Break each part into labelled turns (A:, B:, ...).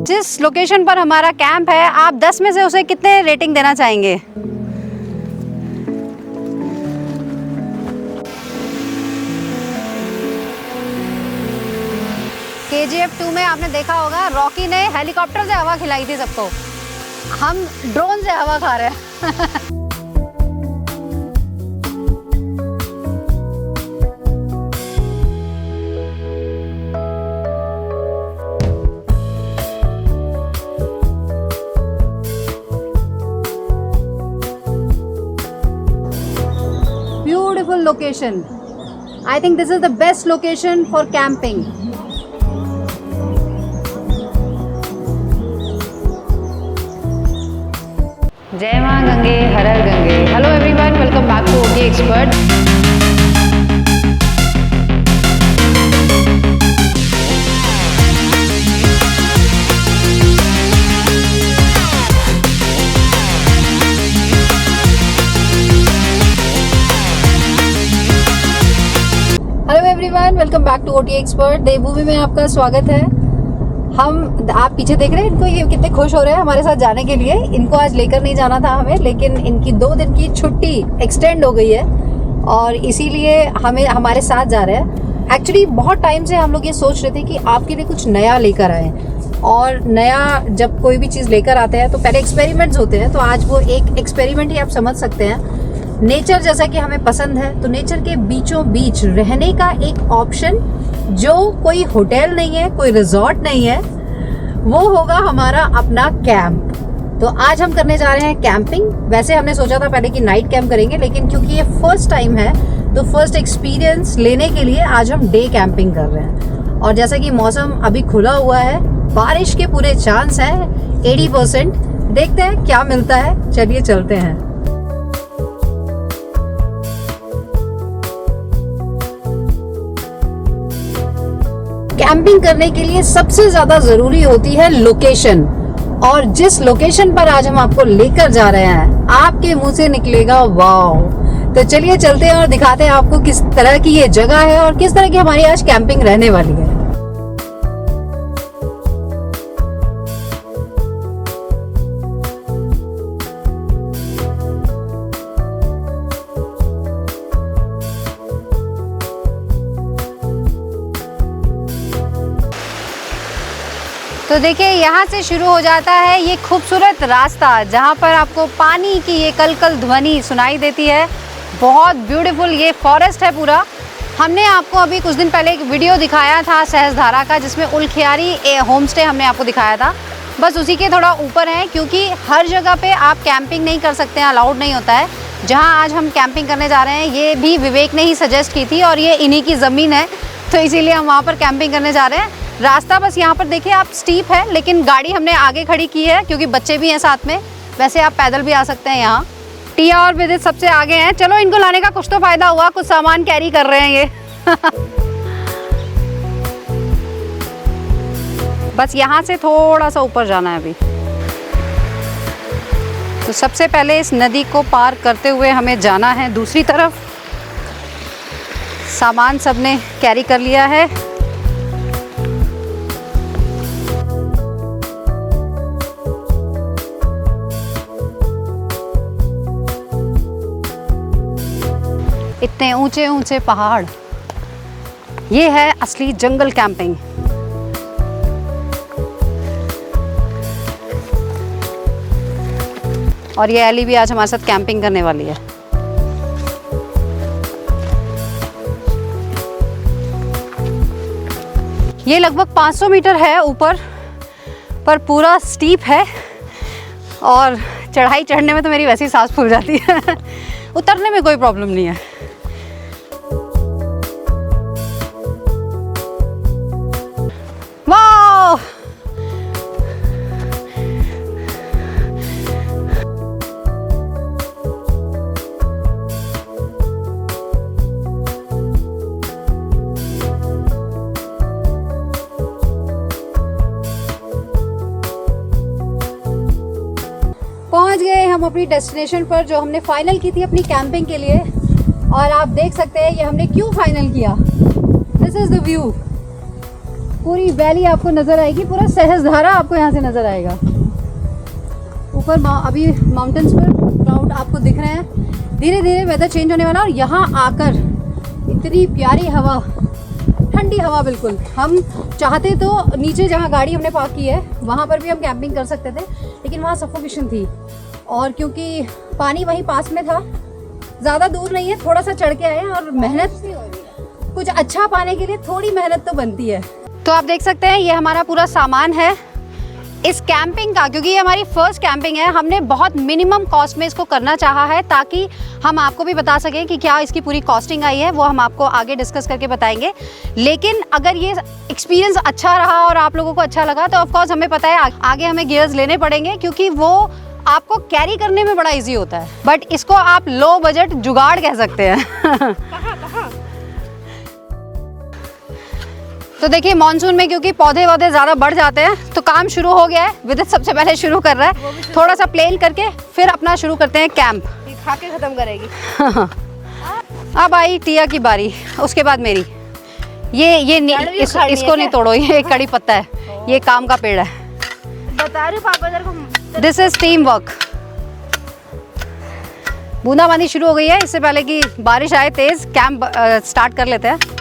A: जिस लोकेशन पर हमारा कैंप है, आप 10 में से उसे कितने रेटिंग देना चाहेंगे? KGF 2 में आपने देखा होगा, रॉकी ने हेलीकॉप्टर से हवा खिलाई थी सबको। हम ड्रोन से हवा खा रहे हैं। Beautiful location. I think this is the best location for camping. जय मां गंगे, हर हर Gange. Hello everyone, welcome back to OT expert. Hello everyone, welcome back to OT expert. Devbhoomi में आपका स्वागत है। आप पीछे देख रहे हैं इनको, ये कितने खुश हो रहे हैं हमारे साथ जाने के लिए। इनको आज लेकर नहीं जाना था हमें, लेकिन इनकी 2 दिन की छुट्टी एक्सटेंड हो गई है और इसीलिए हमारे साथ जा रहे हैं। एक्चुअली बहुत टाइम से हम लोग ये सोच रहे थे कि आपके लिए कुछ नया लेकर आए, और नया जब कोई भी चीज़ लेकर आते हैं तो पहले एक्सपेरिमेंट्स होते हैं। तो आज वो एक एक्सपेरिमेंट ही आप समझ सकते हैं। नेचर जैसा कि हमें पसंद है, तो नेचर के बीचों बीच रहने का एक ऑप्शन, जो कोई होटल नहीं है, कोई रिजॉर्ट नहीं है, वो होगा हमारा अपना कैंप। तो आज हम करने जा रहे हैं कैंपिंग। वैसे हमने सोचा था पहले कि नाइट कैंप करेंगे, लेकिन क्योंकि ये फर्स्ट टाइम है तो फर्स्ट एक्सपीरियंस लेने के लिए आज हम डे कैंपिंग कर रहे हैं। और जैसा कि मौसम अभी खुला हुआ है, बारिश के पूरे चांस है 80%। देखते हैं क्या मिलता है, चलिए चलते हैं। कैंपिंग करने के लिए सबसे ज्यादा जरूरी होती है लोकेशन, और जिस लोकेशन पर आज हम आपको लेकर जा रहे हैं, आपके मुंह से निकलेगा वाओ। तो चलिए चलते हैं और दिखाते हैं आपको किस तरह की ये जगह है और किस तरह की हमारी आज कैंपिंग रहने वाली है। तो देखिए, यहाँ से शुरू हो जाता है ये खूबसूरत रास्ता, जहाँ पर आपको पानी की ये कलकल ध्वनि सुनाई देती है। बहुत ब्यूटीफुल ये फॉरेस्ट है पूरा। हमने आपको अभी कुछ दिन पहले एक वीडियो दिखाया था सहस्त्रधारा का, जिसमें उलखियारी होम स्टे हमने आपको दिखाया था। बस उसी के थोड़ा ऊपर है, क्योंकि हर जगह पे आप कैंपिंग नहीं कर सकते हैं, अलाउड नहीं होता है। जहाँ आज हम कैंपिंग करने जा रहे हैं, ये भी विवेक ने ही सजेस्ट की थी, और ये इन्हीं की ज़मीन है, तो इसीलिए हम वहाँ पर कैंपिंग करने जा रहे हैं। रास्ता बस यहाँ पर देखिए आप स्टीप है, लेकिन गाड़ी हमने आगे खड़ी की है क्योंकि बच्चे भी हैं साथ में। वैसे आप पैदल भी आ सकते हैं यहाँ। टिया और विदित सबसे आगे हैं। चलो, इनको लाने का कुछ तो फायदा हुआ, कुछ सामान कैरी कर रहे हैं ये। बस यहाँ से थोड़ा सा ऊपर जाना है अभी। तो सबसे पहले इस नदी को पार करते हुए हमें जाना है दूसरी तरफ। सामान सबने कैरी कर लिया है। इतने ऊंचे ऊंचे पहाड़, ये है असली जंगल कैंपिंग। और ये एली भी आज हमारे साथ कैंपिंग करने वाली है। ये लगभग 500 मीटर है ऊपर, पर पूरा स्टीप है, और चढ़ाई चढ़ने में तो मेरी वैसे ही सांस फूल जाती है। उतरने में कोई प्रॉब्लम नहीं है। वाह! पहुंच गए हम अपनी डेस्टिनेशन पर, जो हमने फाइनल की थी अपनी कैंपिंग के लिए। और आप देख सकते हैं ये हमने क्यों फाइनल किया। दिस इज द व्यू, पूरी वैली आपको नज़र आएगी, पूरा सहस्त्रधारा आपको यहाँ से नज़र आएगा। ऊपर अभी माउंटेन्स पर क्लाउड आपको दिख रहे हैं। धीरे धीरे वेदर चेंज होने वाला, और यहाँ आकर इतनी प्यारी हवा, ठंडी हवा बिल्कुल। हम चाहते तो नीचे जहाँ गाड़ी हमने पार्क की है वहाँ पर भी हम कैंपिंग कर सकते थे, लेकिन वहाँ सफोकेशन थी, और क्योंकि पानी वहीं पास में था, ज़्यादा दूर नहीं है, थोड़ा सा चढ़ के आए, और मेहनत कुछ अच्छा पाने के लिए थोड़ी मेहनत तो बनती है। तो आप देख सकते हैं ये हमारा पूरा सामान है इस कैंपिंग का, क्योंकि ये हमारी फर्स्ट कैंपिंग है। हमने बहुत मिनिमम कॉस्ट में इसको करना चाहा है, ताकि हम आपको भी बता सकें कि क्या इसकी पूरी कॉस्टिंग आई है, वो हम आपको आगे डिस्कस करके बताएंगे। लेकिन अगर ये एक्सपीरियंस अच्छा रहा और आप लोगों को अच्छा लगा, तो ऑफकोर्स हमें पता है आगे हमें गियर्स लेने पड़ेंगे, क्योंकि वो आपको कैरी करने में बड़ा ईजी होता है। बट इसको आप लो बजट जुगाड़ कह सकते हैं। तो देखिए मानसून में क्योंकि पौधे वौधे ज़्यादा बढ़ जाते हैं, तो काम शुरू हो गया है। विदित सबसे पहले शुरू कर रहा है, थोड़ा सा प्लेन करके फिर अपना शुरू करते हैं कैंप।
B: खा के खत्म करेगी।
A: अब आई टिया की बारी, उसके बाद मेरी। इसको नहीं तोड़ो, ये कड़ी पत्ता है, ये काम का पेड़ है।
B: बता रही पापा तेरे को,
A: दिस इज टीम वर्क। बूंदाबांदी शुरू हो गई है, इससे पहले कि बारिश आए तेज, कैंप स्टार्ट कर लेते हैं।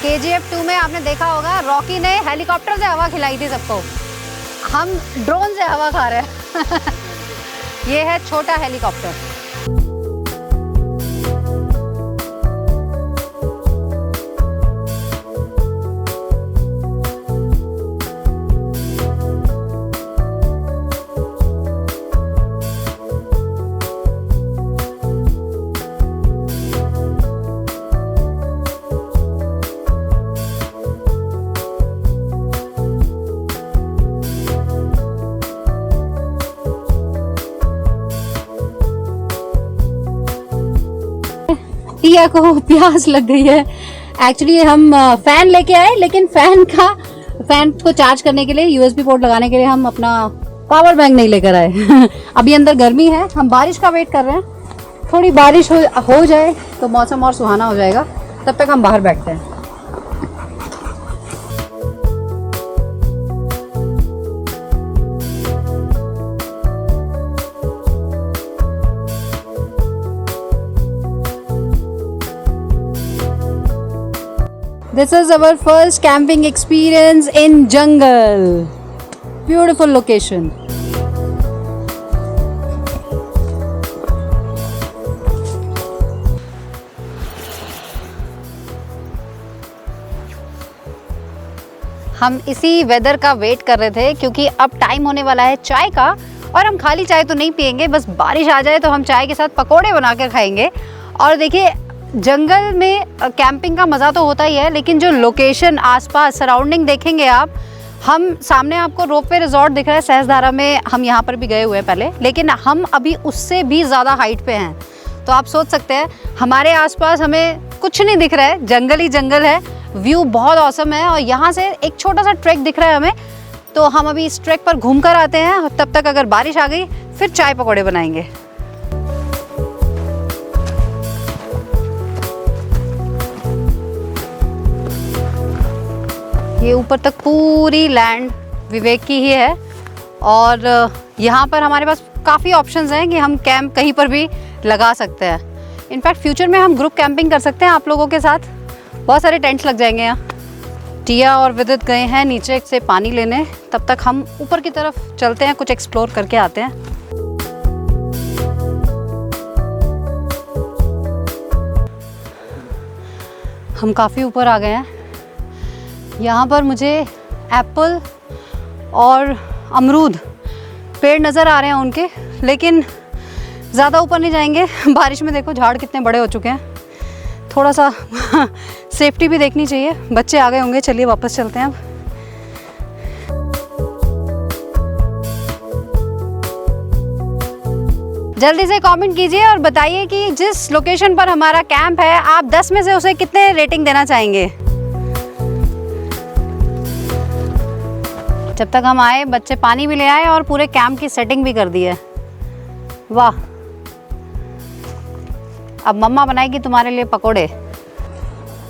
A: KGF 2 में आपने देखा होगा रॉकी ने हेलीकॉप्टर से हवा खिलाई थी सबको, हम ड्रोन से हवा खा रहे हैं। ये है छोटा हेलीकॉप्टर। टिया को प्यास लग गई है। एक्चुअली हम फैन लेके आए, लेकिन फैन को चार्ज करने के लिए USB पोर्ट लगाने के लिए हम अपना पावर बैंक नहीं लेकर आए। अभी अंदर गर्मी है, हम बारिश का वेट कर रहे हैं। थोड़ी बारिश हो जाए तो मौसम और सुहाना हो जाएगा, तब तक हम बाहर बैठते हैं। This is our first camping experience in jungle. Beautiful location. हम इसी वेदर का वेट कर रहे थे, क्योंकि अब टाइम होने वाला है चाय का, और हम खाली चाय तो नहीं पियेंगे, बस बारिश आ जाए तो हम चाय के साथ पकोड़े बनाकर खाएंगे। और देखिए जंगल में कैंपिंग का मज़ा तो होता ही है, लेकिन जो लोकेशन आसपास सराउंडिंग देखेंगे आप, हम सामने आपको रोपवे रिजॉर्ट दिख रहा है सहस्त्रधारा में, हम यहाँ पर भी गए हुए हैं पहले, लेकिन हम अभी उससे भी ज़्यादा हाइट पे हैं। तो आप सोच सकते हैं हमारे आसपास हमें कुछ नहीं दिख रहा है, जंगल ही जंगल है। व्यू बहुत औसम है, और यहाँ से एक छोटा सा ट्रैक दिख रहा है हमें, तो हम अभी इस ट्रैक पर घूम कर आते हैं। तब तक अगर बारिश आ गई फिर चाय पकौड़े बनाएंगे। ये ऊपर तक पूरी लैंड विवेक की ही है, और यहाँ पर हमारे पास काफ़ी ऑप्शंस हैं कि हम कैंप कहीं पर भी लगा सकते हैं। इनफैक्ट फ्यूचर में हम ग्रुप कैंपिंग कर सकते हैं आप लोगों के साथ, बहुत सारे टेंट्स लग जाएंगे यहाँ। टिया और विदित गए हैं नीचे से पानी लेने, तब तक हम ऊपर की तरफ चलते हैं, कुछ एक्सप्लोर करके आते हैं। हम काफ़ी ऊपर आ गए हैं। यहाँ पर मुझे एप्पल और अमरूद पेड़ नज़र आ रहे हैं उनके, लेकिन ज़्यादा ऊपर नहीं जाएंगे। बारिश में देखो झाड़ कितने बड़े हो चुके हैं, थोड़ा सा सेफ्टी भी देखनी चाहिए। बच्चे आ गए होंगे, चलिए वापस चलते हैं अब। जल्दी से कमेंट कीजिए और बताइए कि जिस लोकेशन पर हमारा कैंप है आप 10 में से उसे कितने रेटिंग देना चाहेंगे। जब तक हम आए बच्चे पानी भी ले आए और पूरे कैंप की सेटिंग भी कर दी है। वाह, अब मम्मा बनाएगी तुम्हारे लिए पकोड़े।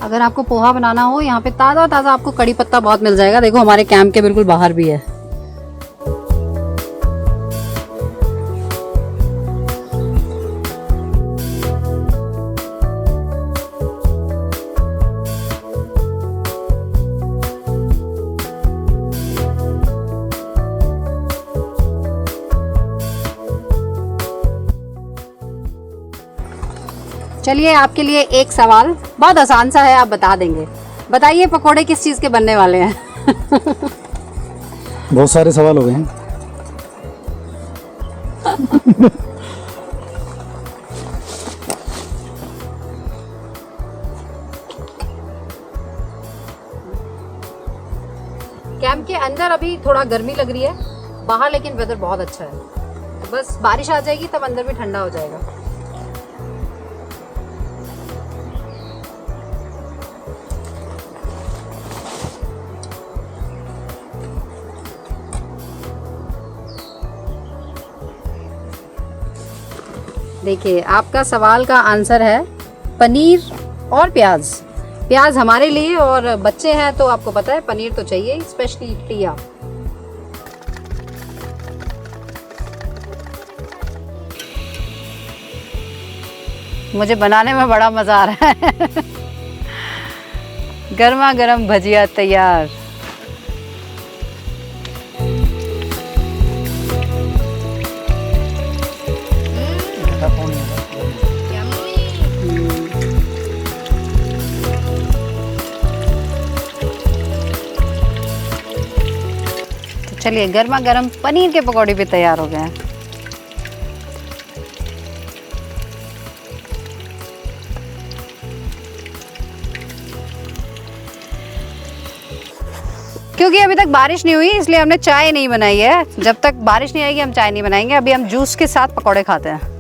A: अगर आपको पोहा बनाना हो, यहाँ पे ताज़ा ताज़ा आपको कड़ी पत्ता बहुत मिल जाएगा। देखो हमारे कैंप के बिल्कुल बाहर भी है। चलिए आपके लिए एक सवाल, बहुत आसान सा है, आप बता देंगे। बताइए पकोड़े किस चीज़ के बनने वाले हैं?
C: बहुत सारे सवाल हो गए हैं।
A: कैंप के अंदर अभी थोड़ा गर्मी लग रही है, बाहर लेकिन वेदर बहुत अच्छा है। बस बारिश आ जाएगी तब अंदर भी ठंडा हो जाएगा। देखिए आपका सवाल का आंसर है पनीर और प्याज। प्याज हमारे लिए, और बच्चे हैं तो आपको पता है पनीर तो चाहिए, स्पेशली टिया। मुझे बनाने में बड़ा मजा आ रहा है। गर्मा गर्म भजिया तैयार। चलिए गर्मा गर्म पनीर के पकौड़े भी तैयार हो गए हैं। क्योंकि अभी तक बारिश नहीं हुई इसलिए हमने चाय नहीं बनाई है। जब तक बारिश नहीं आएगी हम चाय नहीं बनाएंगे। अभी हम जूस के साथ पकौड़े खाते हैं।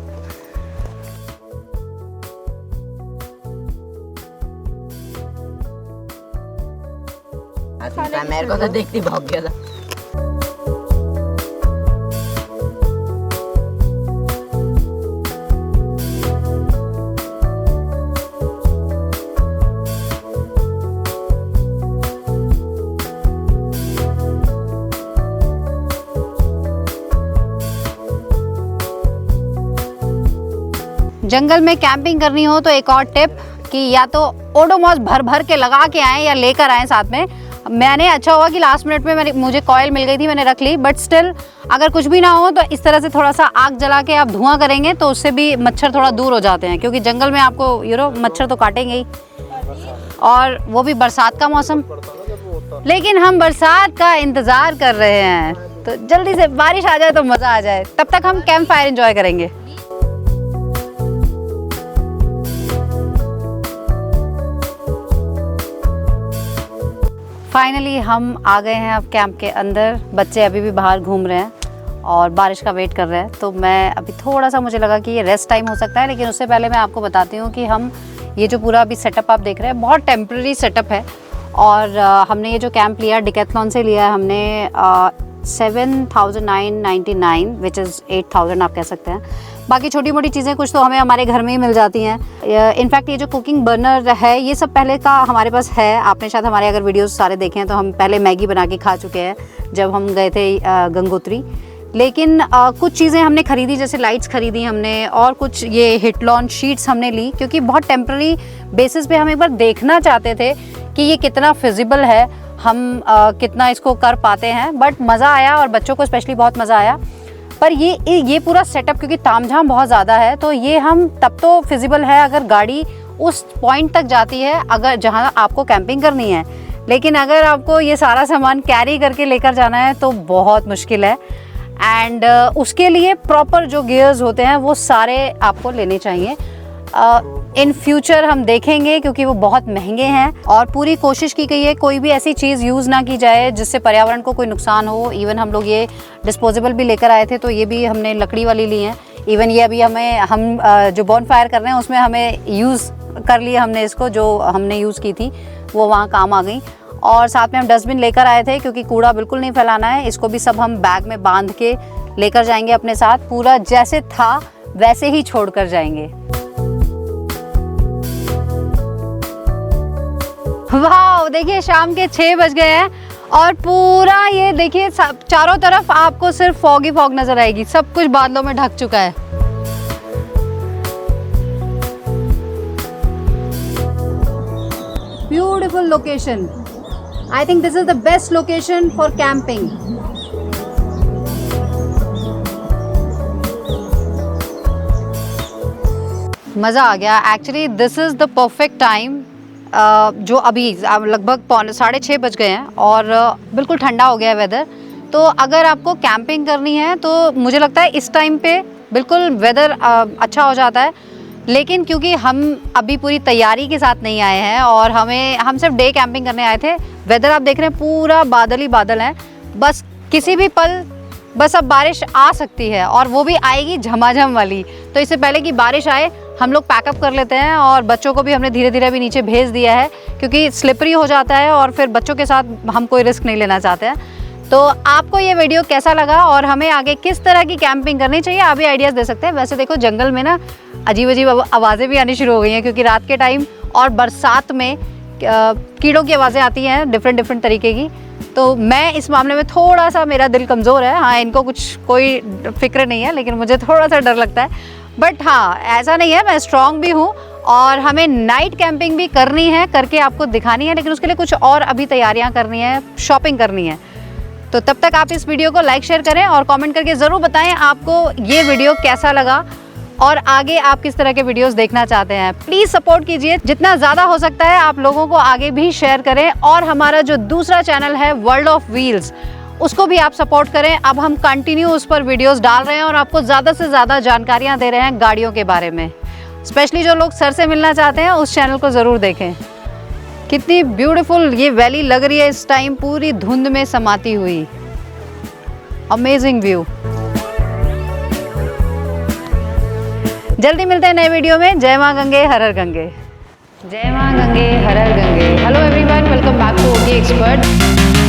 D: मेरे को तो देखती भाग गया था।
A: जंगल में कैंपिंग करनी हो तो एक और टिप कि या तो ओडोमॉस भर भर के लगा के आएँ या लेकर आएँ साथ में। मैंने अच्छा हुआ कि लास्ट मिनट में मुझे कॉयल मिल गई थी, मैंने रख ली। बट स्टिल अगर कुछ भी ना हो तो इस तरह से थोड़ा सा आग जला के आप धुआं करेंगे तो उससे भी मच्छर थोड़ा दूर हो जाते हैं, क्योंकि जंगल में आपको मच्छर तो काटेंगे ही, और वो भी बरसात का मौसम। लेकिन हम बरसात का इंतज़ार कर रहे हैं, तो जल्दी से बारिश आ जाए तो मज़ा आ जाए। तब तक हम कैंप फायर एंजॉय करेंगे। फाइनली हम आ गए हैं अब कैंप के अंदर। बच्चे अभी भी बाहर घूम रहे हैं और बारिश का वेट कर रहे हैं। तो मैं अभी थोड़ा सा, मुझे लगा कि ये रेस्ट टाइम हो सकता है, लेकिन उससे पहले मैं आपको बताती हूँ कि हम ये जो पूरा अभी सेटअप आप देख रहे हैं बहुत टेम्प्रेरी सेटअप है। और हमने ये जो कैंप लिया डिकैथलॉन से लिया है हमने 7,999 विच इज़ 8,000 आप कह सकते हैं। बाकी छोटी मोटी चीज़ें कुछ तो हमें हमारे घर में ही मिल जाती हैं। इनफैक्ट ये जो कुकिंग बर्नर है ये सब पहले का हमारे पास है। आपने शायद हमारे अगर वीडियोस सारे देखे हैं तो हम पहले मैगी बना के खा चुके हैं जब हम गए थे गंगोत्री। लेकिन कुछ चीज़ें हमने ख़रीदी, जैसे लाइट्स ख़रीदी हमने, और कुछ ये हिटलॉन शीट्स हमने ली, क्योंकि बहुत टेम्प्रेरी बेसिस पे हम एक बार देखना चाहते थे कि ये कितना फिजिबल है, हम कितना इसको कर पाते हैं। बट मज़ा आया और बच्चों को स्पेशली बहुत मज़ा आया। पर ये पूरा सेटअप क्योंकि तामझाम बहुत ज़्यादा है, तो ये हम तब तो फिजिबल है अगर गाड़ी उस पॉइंट तक जाती है अगर जहाँ आपको कैंपिंग करनी है। लेकिन अगर आपको ये सारा सामान कैरी करके लेकर जाना है तो बहुत मुश्किल है। एंड उसके लिए प्रॉपर जो गियर्स होते हैं वो सारे आपको लेने चाहिए। इन फ्यूचर हम देखेंगे क्योंकि वो बहुत महंगे हैं और पूरी कोशिश की गई है कोई भी ऐसी चीज़ यूज़ ना की जाए जिससे पर्यावरण को कोई नुकसान हो। इवन हम लोग ये डिस्पोजेबल भी लेकर आए थे तो ये भी हमने लकड़ी वाली ली हैं। इवन ये अभी हम जो बॉन फायर कर रहे हैं उसमें हमें यूज़ कर लिया हमने इसको, जो हमने यूज़ की थी वो वहाँ काम आ गई। और साथ में हम डस्टबिन लेकर आए थे क्योंकि कूड़ा बिल्कुल नहीं फैलाना है। इसको भी सब हम बैग में बांध के लेकर जाएंगे अपने साथ, पूरा जैसे था वैसे ही छोड़ कर जाएंगे। वाह, देखिए शाम के 6 बज गए हैं और पूरा ये देखिए चारों तरफ आपको सिर्फ फॉग ही फॉग नजर आएगी, सब कुछ बादलों में ढक चुका है। Beautiful location, I think this is the best location for camping. मज़ा आ गया। Actually this is the perfect time. जो अभी लगभग 6:30 बज गए हैं और बिल्कुल ठंडा हो गया है वेदर। तो अगर आपको कैंपिंग करनी है तो मुझे लगता है इस टाइम पे बिल्कुल वेदर अच्छा हो जाता है। लेकिन क्योंकि हम अभी पूरी तैयारी के साथ नहीं आए हैं और हम सिर्फ डे कैंपिंग करने आए थे, वेदर आप देख रहे हैं पूरा बादल ही बादल है। बस किसी भी पल बस अब बारिश आ सकती है और वो भी आएगी झमाझम वाली। तो इससे पहले कि बारिश आए हम लोग पैकअप कर लेते हैं और बच्चों को भी हमने धीरे धीरे अभी नीचे भेज दिया है क्योंकि स्लिपरी हो जाता है और फिर बच्चों के साथ हम कोई रिस्क नहीं लेना चाहते हैं। तो आपको ये वीडियो कैसा लगा और हमें आगे किस तरह की कैंपिंग करनी चाहिए, आप भी आइडियाज़ दे सकते हैं। वैसे देखो जंगल में ना अजीब अजीब आवाज़ें भी आनी शुरू हो गई हैं क्योंकि रात के टाइम और बरसात में कीड़ों की आवाज़ें आती हैं डिफरेंट तरीके की। तो मैं इस मामले में थोड़ा सा, मेरा दिल कमज़ोर है। हाँ, इनको कोई फिक्र नहीं है लेकिन मुझे थोड़ा सा डर लगता है। बट हाँ, ऐसा नहीं है, मैं स्ट्रॉन्ग भी हूँ और हमें नाइट कैंपिंग भी करनी है, करके आपको दिखानी है। लेकिन उसके लिए कुछ और अभी तैयारियाँ करनी है, शॉपिंग करनी है। तो तब तक आप इस वीडियो को लाइक शेयर करें और कमेंट करके ज़रूर बताएं आपको ये वीडियो कैसा लगा और आगे आप किस तरह के वीडियोस देखना चाहते हैं। प्लीज़ सपोर्ट कीजिए, जितना ज़्यादा हो सकता है आप लोगों को आगे भी शेयर करें। और हमारा जो दूसरा चैनल है वर्ल्ड ऑफ व्हील्स, उसको भी आप सपोर्ट करें। अब हम कंटिन्यू उस पर वीडियोस डाल रहे हैं और आपको ज़्यादा से ज़्यादा जानकारियाँ दे रहे हैं गाड़ियों के बारे में। स्पेशली जो लोग सर से मिलना चाहते हैं उस चैनल को ज़रूर देखें। कितनी ब्यूटीफुल ये वैली लग रही है इस टाइम, पूरी धुंध में समाती हुई। Amazing view. जल्दी मिलते हैं नए वीडियो में। जय माँ गंगे हर हर गंगे। जय माँ गंगे हर हर Gange. Hello everyone, welcome back to OT expert.